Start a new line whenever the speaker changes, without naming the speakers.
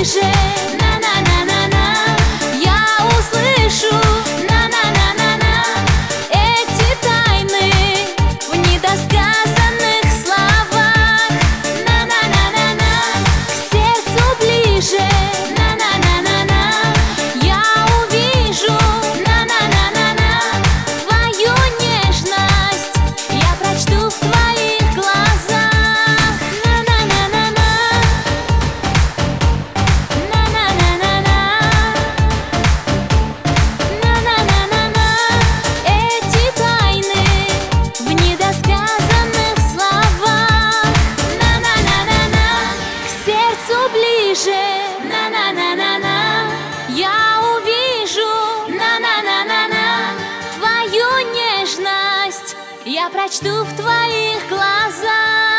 ближе. На-на-на-на-на, я услышу. На-на-на-на-на, эти тайны в недосказанных словах. На-на-на-на-на, к сердцу ближе. На-на-на-на-на, я увижу. На-на-на-на-на, твою нежность я прочту в твоих глазах. На-на-на-на-на, на-на-на-на-на, на-на-на-на-на, эти тайны в недосказанных словах. На-на-на-на-на, к сердцу ближе. На-на-на-на-на, я увижу. На-на-на-на-на, твою нежность я прочту в твоих глазах.